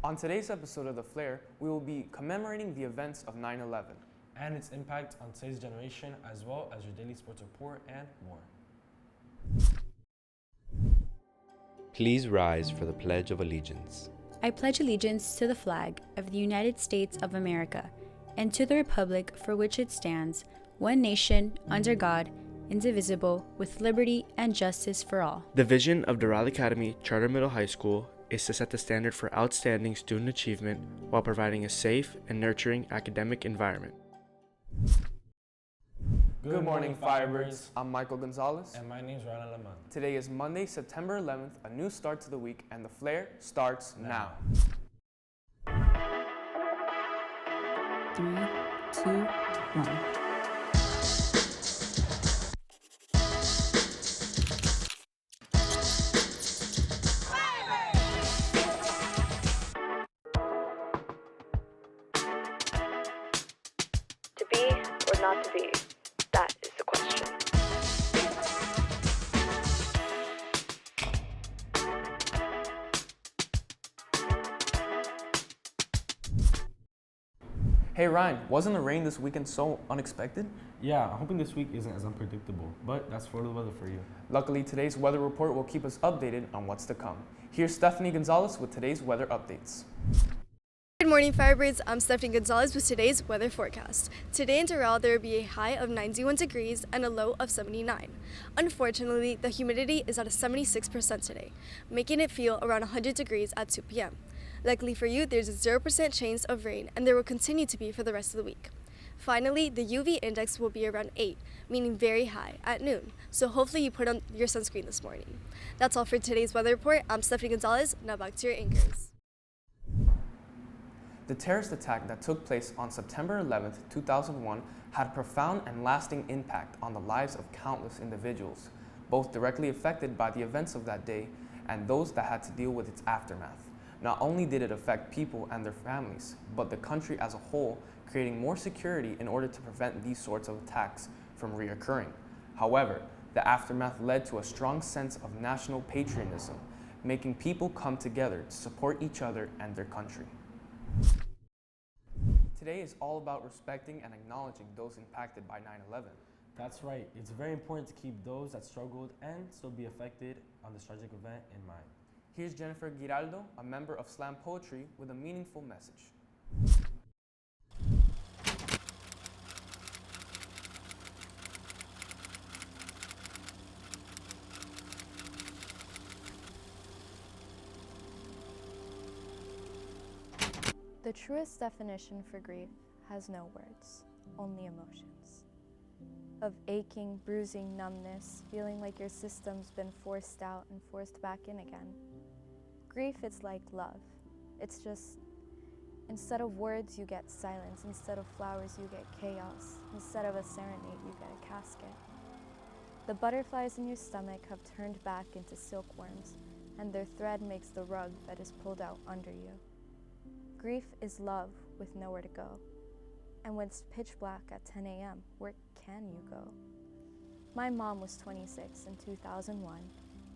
On today's episode of The Flare, we will be commemorating the events of 9/11 and its impact on today's generation, as well as your daily sports report and more. Please rise for the Pledge of Allegiance. I pledge allegiance to the flag of the United States of America and to the republic for which it stands, one nation, under God, indivisible, with liberty and justice for all. The vision of Doral Academy Charter Middle High School is to set the standard for outstanding student achievement while providing a safe and nurturing academic environment. Good morning, Firebirds. I'm Michael Gonzalez. And my name's Rana Laman. Today is Monday, September 11th, a new start to the week, and The Flare starts now. 3, 2, 1. To be or not to be? That is the question. Hey Ryan, wasn't the rain this weekend so unexpected? Yeah, I'm hoping this week isn't as unpredictable, but that's Florida weather for you. Luckily, today's weather report will keep us updated on what's to come. Here's Stephanie Gonzalez with today's weather updates. Good morning, Firebirds. I'm Stephanie Gonzalez with today's weather forecast. Today in Doral, there will be a high of 91 degrees and a low of 79. Unfortunately, the humidity is at a 76% today, making it feel around 100 degrees at 2 p.m. Luckily for you, there's a 0% chance of rain, and there will continue to be for the rest of the week. Finally, the UV index will be around 8, meaning very high, at noon, so hopefully you put on your sunscreen this morning. That's all for today's weather report. I'm Stephanie Gonzalez. Now back to your anchors. The terrorist attack that took place on September 11, 2001 had a profound and lasting impact on the lives of countless individuals, both directly affected by the events of that day and those that had to deal with its aftermath. Not only did it affect people and their families, but the country as a whole, creating more security in order to prevent these sorts of attacks from reoccurring. However, the aftermath led to a strong sense of national patriotism, making people come together to support each other and their country. Today is all about respecting and acknowledging those impacted by 9/11. That's right. It's very important to keep those that struggled and still be affected on this tragic event in mind. Here's Jennifer Giraldo, a member of Slam Poetry, with a meaningful message. The truest definition for grief has no words, only emotions. Of aching, bruising, numbness, feeling like your system's been forced out and forced back in again. Grief, it's like love. It's just, instead of words, you get silence. Instead of flowers, you get chaos. Instead of a serenade, you get a casket. The butterflies in your stomach have turned back into silkworms, and their thread makes the rug that is pulled out under you. Grief is love with nowhere to go. And when it's pitch black at 10 a.m., where can you go? My mom was 26 in 2001,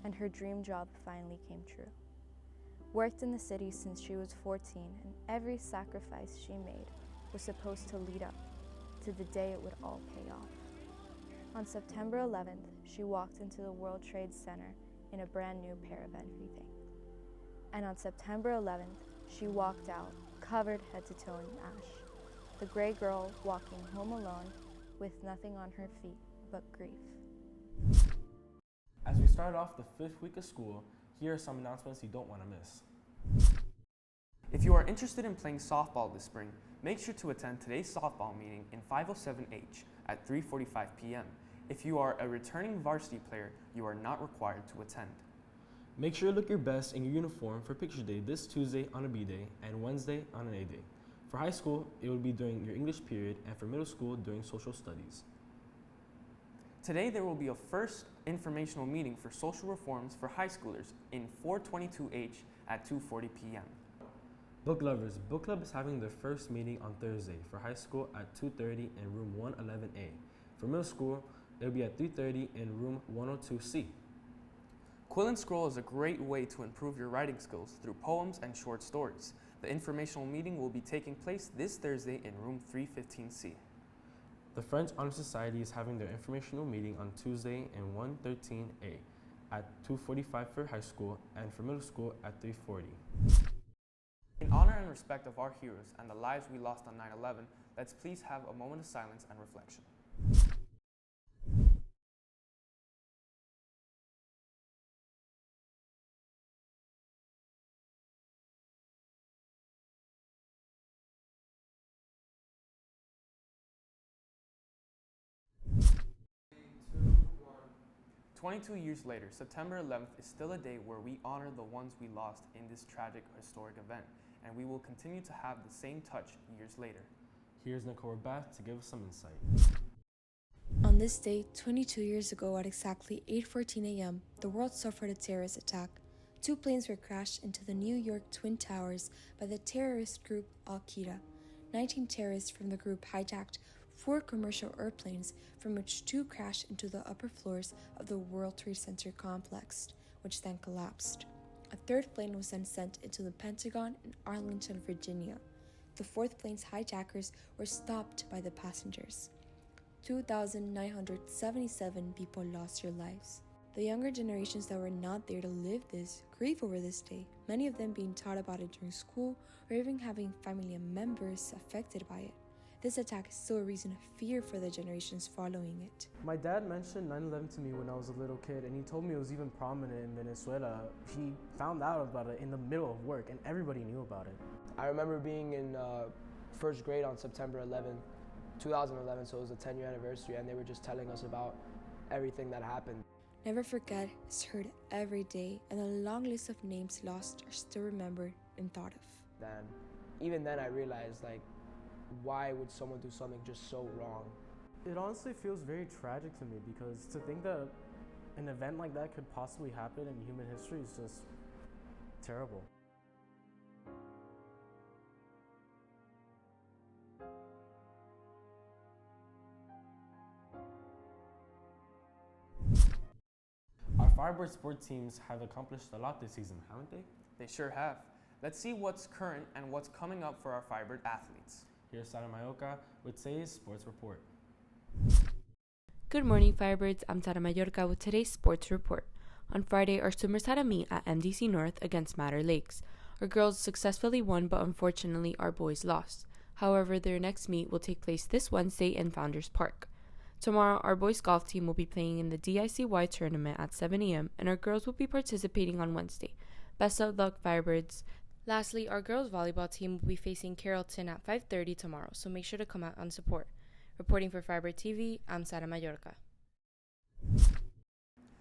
and her dream job finally came true. Worked in the city since she was 14, and every sacrifice she made was supposed to lead up to the day it would all pay off. On September 11th, she walked into the World Trade Center in a brand new pair of everything. And on September 11th, she walked out, covered head to toe in ash. The gray girl walking home alone with nothing on her feet but grief. As we start off the 5th week of school, here are some announcements you don't want to miss. If you are interested in playing softball this spring, make sure to attend today's softball meeting in 507H at 3:45 p.m. If you are a returning varsity player, you are not required to attend. Make sure you look your best in your uniform for picture day this Tuesday on a B day and Wednesday on an A day. For high school, it will be during your English period, and for middle school, during social studies. Today there will be a first informational meeting for social reforms for high schoolers in 422H at 2:40 p.m. Book lovers, Book Club is having their first meeting on Thursday for high school at 2:30 in room 111A. For middle school, it will be at 3:30 in room 102C. Quill and Scroll is a great way to improve your writing skills through poems and short stories. The informational meeting will be taking place this Thursday in room 315C. The French Honor Society is having their informational meeting on Tuesday in 113A at 2:45 for high school and for middle school at 3:40. In honor and respect of our heroes and the lives we lost on 9/11, let's please have a moment of silence and reflection. Two, 22 years later, September 11th is still a day where we honor the ones we lost in this tragic historic event, and we will continue to have the same touch years later. Here's Nicole Bath to give us some insight. On this day, 22 years ago at exactly 8:14 a.m., the world suffered a terrorist attack. 2 planes were crashed into the New York Twin Towers by the terrorist group Al-Qaeda. 19 terrorists from the group hijacked 4 commercial airplanes, from which 2 crashed into the upper floors of the World Trade Center complex, which then collapsed. A 3rd plane was then sent into the Pentagon in Arlington, Virginia. The 4th plane's hijackers were stopped by the passengers. 2,977 people lost their lives. The younger generations that were not there to live this grieve over this day, many of them being taught about it during school or even having family members affected by it. This attack is still a reason of fear for the generations following it. My dad mentioned 9/11 to me when I was a little kid, and he told me it was even prominent in Venezuela. He found out about it in the middle of work, and everybody knew about it. I remember being in first grade on September 11th, 2011, so it was the 10-year anniversary, and they were just telling us about everything that happened. Never Forget is heard every day, and a long list of names lost are still remembered and thought of. And even then I realized, like, why would someone do something just so wrong? It honestly feels very tragic to me, because to think that an event like that could possibly happen in human history is just terrible. Our Firebird sport teams have accomplished a lot this season, haven't they? They sure have. Let's see what's current and what's coming up for our Firebird athletes. Here's Sara Mayoka with today's sports report. Good morning, Firebirds. I'm Tara Mallorca with today's sports report. On Friday, our swimmers had a meet at MDC North against Matter Lakes. Our girls successfully won, but unfortunately, our boys lost. However, their next meet will take place this Wednesday in Founders Park. Tomorrow, our boys golf team will be playing in the DICY tournament at 7 a.m., and our girls will be participating on Wednesday. Best of luck, Firebirds. Lastly, our girls volleyball team will be facing Carrollton at 5:30 tomorrow, so make sure to come out and support. Reporting for Firebird TV, I'm Sara Mallorca.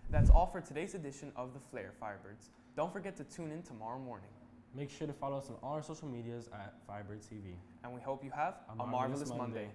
That's all for today's edition of the Flair Firebirds. Don't forget to tune in tomorrow morning. Make sure to follow us on all our social medias at Firebird TV. And we hope you have a marvelous Monday.